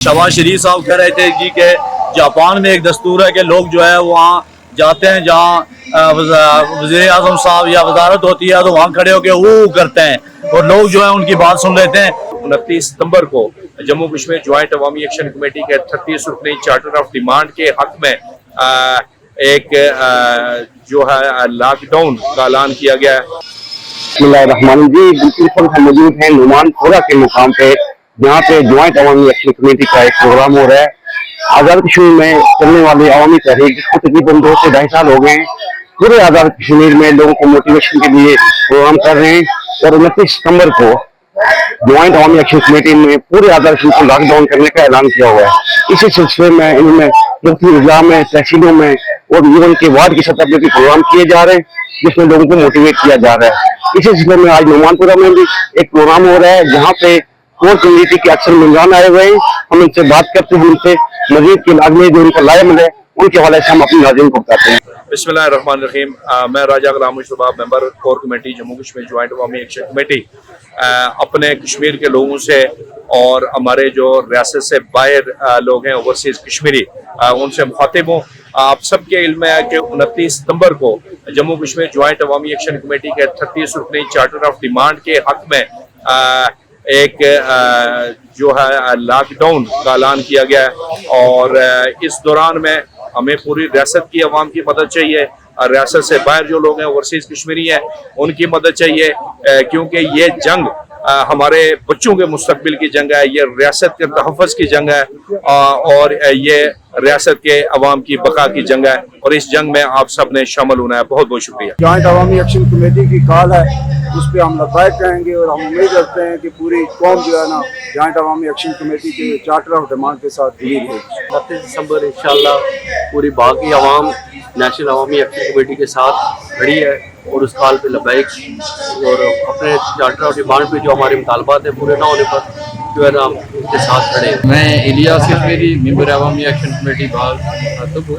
शहबाज शरीफ साहब कह रहे थे जी कि जापान में एक दस्तूर है कि लोग जो है वहाँ जाते हैं जहाँ वज़ीर आज़म साहब या वजारत होती है तो वहाँ खड़े होकर वो करते हैं और लोग जो है उनकी बात सुन लेते हैं। 29 सितंबर को Jammu Kashmir joint Awami action committee के 38 रुकनी चार्टर ऑफ डिमांड के हक में जो है लॉकडाउन का ऐलान किया गया है। बिल्कुल हम मौजूद हैं नुमानपुरा के मुकाम पे, जहाँ पे ज्वाइंट अवामी एक्शन कमेटी का एक प्रोग्राम हो रहा है। आज़ाद कश्मीर में चलने वाली अवामी तहरीक जिसको तकरीबन 2 से 2.5 साल हो गए हैं, पूरे आज़ाद कश्मीर में लोगों को मोटिवेशन के लिए प्रोग्राम कर रहे हैं। और 29 सितंबर को ज्वाइंट अवामी एक्शन कमेटी ने पूरे आज़ाद कश्मीर को लॉकडाउन करने का ऐलान किया हुआ है। इसी सिलसिले में इनमें अजला में, तहसीलों में और यूएन के वार्ड की सतह पर भी प्रोग्राम किए जा रहे हैं, जिसमें लोगों को मोटिवेट किया जा रहा है। इसी सिलसिले में आज नुमानपुरा में भी एक प्रोग्राम हो रहा है, जहाँ पे कोर कम्युनिटी के अक्सर मेजबान आए हुए हैं। हम इनसे बात करते हैं, उनसे मजीद के लाजमी जो उनका लायम है उनके हवाले से हम अपनी नाज़रीन को बताते हैं। बिस्मिल्लाहिर्रहमानिर्रहीम। मैं Raja Ghulam Mustafa, member core committee Jammu Kashmir joint Awami action committee, अपने कश्मीर के लोगों से और हमारे जो रियासत से बाहर लोग हैं ओवरसीज कश्मीरी, उनसे मुखातिब हूँ। आप सबके इल्म है कि 29 सितंबर को Jammu Kashmir joint Awami action committee के 38 रुकनी चार्टर ऑफ डिमांड के हक में जो है लॉकडाउन का ऐलान किया गया है। और इस दौरान में हमें पूरी रियासत की आवाम की मदद चाहिए, रियासत से बाहर जो लोग हैं ओवरसीज कश्मीरी हैं उनकी मदद चाहिए, क्योंकि ये जंग हमारे बच्चों के मुस्तकबिल की जंग है, ये रियासत के तहफ़्फ़ुज़ की जंग है और ये रियासत के अवाम की बका की जंग है। और इस जंग में आप सब ने शामिल होना है। बहुत बहुत शुक्रिया। ज्वाइंट अवामी एक्शन कमेटी की कॉल है, उस पर हम लब्बाइक कहेंगे और हम उम्मीद करते हैं कि पूरी कौम जो है ना ज्वाइंट अवामी एक्शन कमेटी के चार्टर ऑफ डिमांड के साथ जुड़ी है। 29 दिसंबर इंशाल्लाह पूरी बाकी आवाम नेशनल अवामी एक्शन कमेटी के साथ खड़ी है और उस कॉल पे लब्बाइक और अपने चार्टर ऑफ डिमांड पे जो हमारे मुतालबात है पूरे ना होने पर जो है ना हम उनके साथ खड़े हैं। मैं इलियास कश्मीरी, मेंबर अवामी एक्शन कमेटी बाल मुखातब हूँ।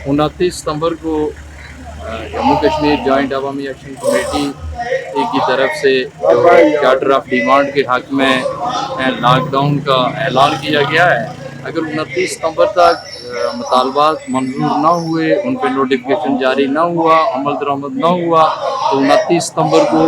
29 सितंबर को जम्मू कश्मीर जॉइंट अवामी एक्शन कमेटी की तरफ से जो चार्टर ऑफ डिमांड के हक में लॉकडाउन का ऐलान किया गया है। अगर 29 सितंबर तक मुतालबात मंजूर ना हुए, उन पर नोटिफिकेशन जारी ना हुआ, अमल दरामद ना हुआ, तो 29 सितंबर को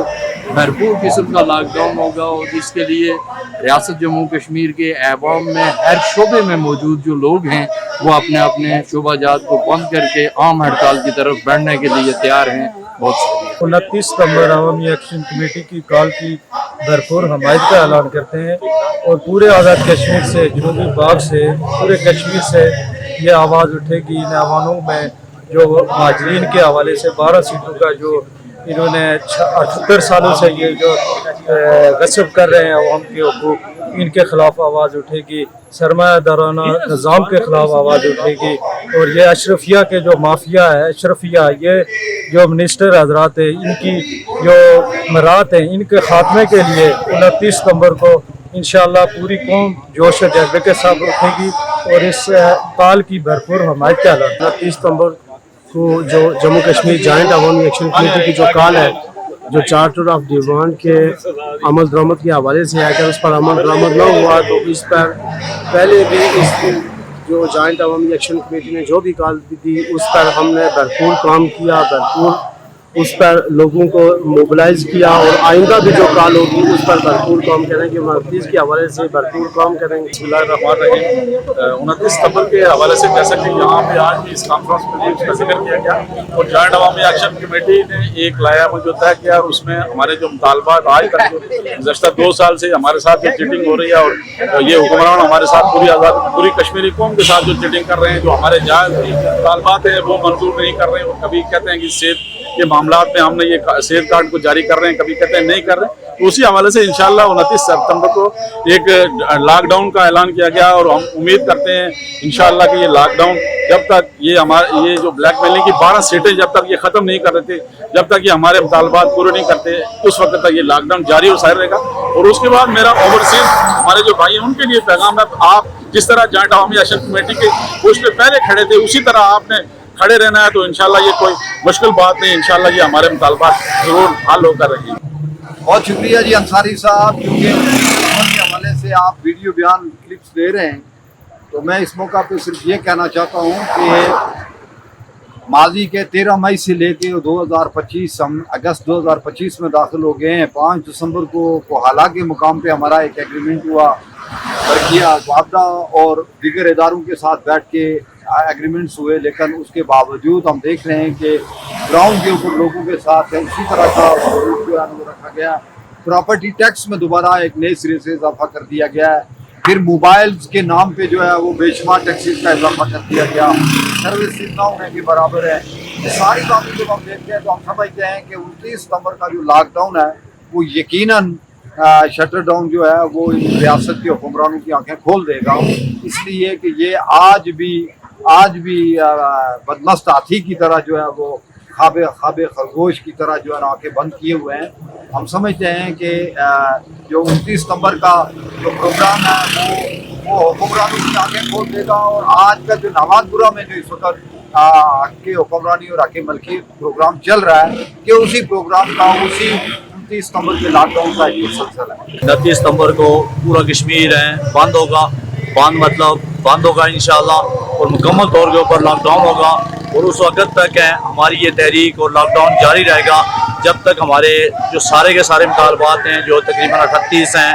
भरपूर किस्म का लॉकडाउन होगा। और इसके लिए रियासत जम्मू कश्मीर के अवाम में हर शोबे में मौजूद जो लोग हैं वो अपने अपने शोबाजात को बंद करके आम हड़ताल की तरफ बढ़ने के लिए तैयार हैं। बहुत शुक्रिया। 29 सितंबर अवामी एक्शन कमेटी की कॉल की भरपूर हमायत का ऐलान करते हैं और पूरे आज़ाद कश्मीर से, जनूबी भाग से, पूरे कश्मीर से ये आवाज़ उठेगी। इन अवानों में जो महाजरीन के हवाले से 12 सीटों का जो इन्होंने 78 सालों से ये जो गस्ब कर रहे हैं अवाम के हकूक़, इनके ख़िलाफ़ आवाज़ उठेगी। सरमायादाराना निज़ाम के ख़िलाफ़ आवाज़ उठेगी। और ये अशरफिया के जो माफिया है, अशरफिया ये जो मिनिस्टर हजरात है, इनकी जो मरात हैं, इनके ख़ात्मे के लिए 29 सितंबर को इंशाअल्लाह पूरी कौम जोश और जज्बे के साथ उठेगी और इस कॉल की भरपूर हमायत का ऐलान। 29 सितंबर को जो जम्मू कश्मीर जॉइंट अवामी एक्शन कमेटी की जो कॉल है, जो चार्टर ऑफ डिमांड के अमल दरामद के हवाले से है, अगर उस पर अमल दरामद न हुआ तो इस पर पहले भी इस जो जॉइंट अवामी एक्शन कमेटी ने जो भी कॉल दी उस पर हमने भरपूर काम किया, भरपूर उस पर लोगों को मोबिलाइज किया और आइंदा भी जो कॉल होगी उस पर भरपूर काम करेंगे, मर्कज़ के हवाले से भरपूर काम करेंगे। 29 सितंबर के हवाले से जैसा कि यहाँ पे आज भी इस कॉन्फ्रेंस में उसका जिक्र किया गया और जॉइंट अवामी एक्शन कमेटी ने एक लायामत जो तय किया और उसमें हमारे जो मुतालबात आज तक गुज़श्ता 2 साल से हमारे साथ ये चीटिंग हो रही है और ये हुक्मरान हमारे साथ पूरी कश्मीरी कौम के साथ जो चीटिंग कर रहे हैं, जो हमारे जायज़ मुतालबात हैं वो मंजूर नहीं कर रहे हैं। और कभी कहते हैं कि सेहत के मामलात में हमने ये सेहत कार्ड को जारी कर रहे हैं, कभी कहते हैं नहीं कर रहे हैं। तो उसी हवाले से इंशाल्लाह 29 सितंबर को एक लॉकडाउन का ऐलान किया गया और हम उम्मीद करते हैं इंशाल्लाह कि ये लॉकडाउन जब तक ये जो ब्लैकमेलिंग की 12 सीटें जब तक ये ख़त्म नहीं कर रहे थे, जब तक ये हमारे मुतालबात पूरे नहीं करते, उस वक्त तक ये लॉकडाउन जारी और सारी रहेगा। और उसके बाद मेरा ओवरसीज हमारे जो भाई हैं उनके लिए पैगाम है, आप जिस तरह जॉइंट अवामी एक्शन कमेटी के पोस्ट पे पहले खड़े थे उसी तरह आपने खड़े रहना है। तो इंशाल्लाह ये कोई मुश्किल बात नहीं, इंशाल्लाह ये हमारे मुतालबात ज़रूर हल होकर रहेंगे। बहुत शुक्रिया जी अंसारी साहब, क्योंकि के हवाले से आप वीडियो बयान क्लिप्स दे रहे हैं تو میں اس موقع پہ صرف یہ کہنا چاہتا ہوں کہ ماضی کے 13 مئی سے لے کے 2025 ہم اگست 2025 میں داخل ہو گئے ہیں. 5 دسمبر کو حالانکہ مقام پہ ہمارا ایک ایگریمنٹ ہوا, برقیہ معاہدہ اور دیگر اداروں کے ساتھ بیٹھ کے ایگریمنٹس ہوئے, لیکن اس کے باوجود ہم دیکھ رہے ہیں کہ گراؤنڈ کے اوپر لوگوں کے ساتھ اسی طرح کا ضرور جو ہے وہ رکھا گیا. پراپرٹی ٹیکس میں دوبارہ ایک نئے سرے سے اضافہ کر دیا گیا ہے. پھر موبائلز کے نام پہ جو ہے وہ بے شمار ٹیکسیز کا اضافہ کر دیا گیا. سروس نہ ہونے کے برابر ہے. یہ ساری باتیں جب ہم دیکھتے ہیں تو ہم سمجھتے ہیں کہ 29 ستمبر کا جو لاک ڈاؤن ہے وہ یقیناً شٹر ڈاؤن جو ہے وہ ریاست کے حکمرانوں کی آنکھیں کھول دے گا, اس لیے کہ یہ آج بھی بدمست ہاتھی کی طرح جو ہے وہ خواب خرگوش کی طرح جو ہے آنکھیں بند کیے ہوئے ہیں. ہم سمجھتے ہیں کہ جو 29 ستمبر کا جو پروگرام ہے وہ حکمرانوں کی آنکھیں کھول دے گا, اور آج کا جو نوادپورہ میں جو اس وقت حق حکمرانی اور حق ملکی پروگرام چل رہا ہے کہ اسی پروگرام کا اسی 29 ستمبر کے لاک ڈاؤن کا ایک سلسلہ ہے. 29 ستمبر کو پورا کشمیر بند ہوگا, بند ہوگا انشاءاللہ, اور مکمل طور کے اوپر لاک ڈاؤن ہوگا. اور اس وقت تک ہماری یہ تحریک اور لاک ڈاؤن جاری رہے گا جب تک ہمارے جو سارے کے سارے مطالبات ہیں, جو تقریباً 38 ہیں,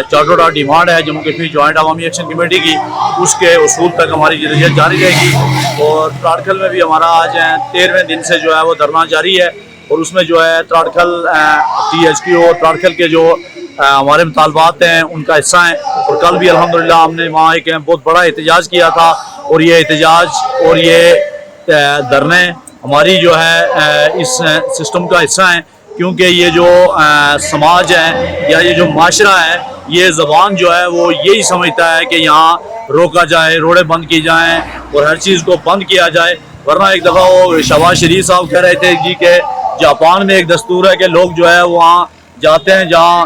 چارٹرڈ آف ڈیمانڈ ہے جموں کشمیر جوائنٹ عوامی ایکشن کمیٹی کی, اس کے اصول تک ہماری جدوجہد جاری رہے گی. اور تراڑکھل میں بھی ہمارا آج 13ویں دن سے جو ہے وہ دھرنا جاری ہے, اور اس میں جو ہے تراڑکھل THQ اور تراڑکھل کے جو ہمارے مطالبات ہیں ان کا حصہ ہیں. اور کل بھی الحمدللہ ہم نے وہاں ایک بہت بڑا احتجاج کیا تھا, اور یہ احتجاج اور یہ دھرنے ہماری جو ہے اس سسٹم کا حصہ ہیں, کیونکہ یہ جو سماج ہے یا یہ جو معاشرہ ہے, یہ زبان جو ہے وہ یہی سمجھتا ہے کہ یہاں روکا جائے, روڈیں بند کی جائیں اور ہر چیز کو بند کیا جائے. ورنہ ایک دفعہ وہ شہباز شریف صاحب کہہ رہے تھے جی کہ جاپان میں ایک دستور ہے کہ لوگ جو ہے وہاں جاتے ہیں جہاں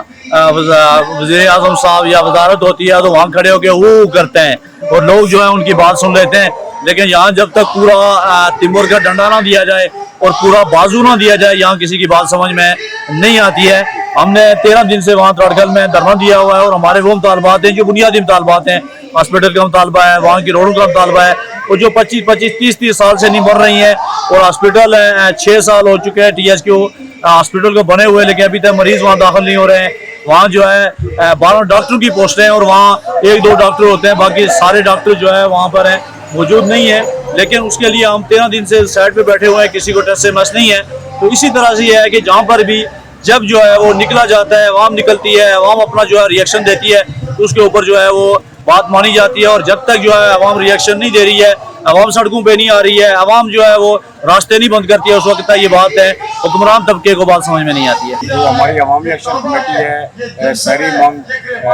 وزیر اعظم صاحب یا وزارت ہوتی ہے تو وہاں کھڑے ہو کے وہ کرتے ہیں اور لوگ جو ہے ان کی بات سن لیتے ہیں. لیکن یہاں جب تک پورا تیمور کا ڈنڈا نہ دیا جائے اور پورا بازو نہ دیا جائے, یہاں کسی کی بات سمجھ میں نہیں آتی ہے. ہم نے 13 دن سے وہاں تراڑکھل میں دھرنا دیا ہوا ہے, اور ہمارے وہ مطالبات ہیں جو بنیادی مطالبات ہیں. ہاسپٹل کا مطالبہ ہے, وہاں کی روڈوں کا مطالبہ ہے, اور جو 25-30 سال سے نہیں بن رہی ہیں, اور ہاسپٹل 6 سال ہو چکے ہیں THQ ہاسپٹل کو بنے ہوئے, لیکن ابھی تک مریض وہاں داخل نہیں ہو رہے ہیں. وہاں جو ہے 12 ڈاکٹروں کی پوسٹیں ہیں, اور وہاں 1-2 ڈاکٹر ہوتے ہیں, باقی سارے ڈاکٹر جو ہے وہاں پر ہیں موجود نہیں ہے. لیکن اس کے لیے ہم 13 دن سے سائڈ پہ بیٹھے ہوئے ہیں, کسی کو ٹیسٹ سے مس نہیں ہے. تو اسی طرح سے یہ ہے کہ جہاں پر بھی جب جو ہے وہ نکلا جاتا ہے, عوام نکلتی ہے, عوام اپنا جو ہے ریئیکشن دیتی ہے, تو اس کے اوپر جو ہے وہ بات مانی جاتی ہے. اور جب تک جو ہے عوام ریئیکشن نہیں دے رہی ہے, عوام سڑکوں پہ نہیں آ رہی ہے, عوام جو ہے وہ راستے نہیں بند کرتی ہے, اس وقت تک یہ بات ہے حکمران طبقے کو بات سمجھ میں نہیں آتی ہے. جو ہماری عوامی ایکشن کمیٹی ہے سری منگ,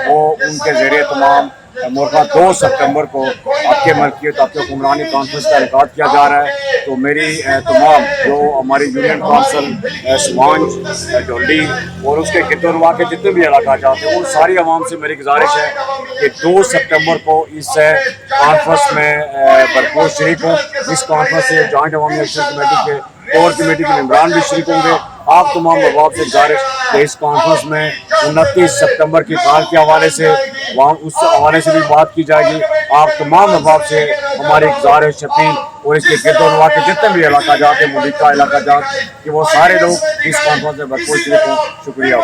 وہ ان کے زیر تمام مرغہ 2 ستمبر کو آپ کے ملکیت آپ کے حکمرانی کانفرنس کا انعقاد کیا جا رہا ہے. تو میری تمام جو ہماری یونین کونسل سوانج ڈھونڈی اور اس کے گرد و نواح کے جتنے بھی علاقات آتے ہیں, ان ساری عوام سے میری گزارش ہے کہ 2 ستمبر کو اس کانفرنس میں بھرپور شریک ہوں. اس کانفرنس سے جوائنٹ عوامی ایکشن کمیٹی کے کور کمیٹی کے ممبران بھی شریک ہوں گے. آپ تمام احباب سے گزارش کہ اس کانفرنس میں 29 ستمبر کی کال کے حوالے سے وہاں اس حوالے سے بھی بات کی جائے گی. آپ تمام احباب سے ہماری گزارش اپیل اور اس کے گرد و نواح کے جتنے بھی علاقہ جات ہیں, ملک کا علاقہ جات, کہ وہ سارے لوگ اس کانفرنس میں بھرپور شریک ہوں. شکریہ.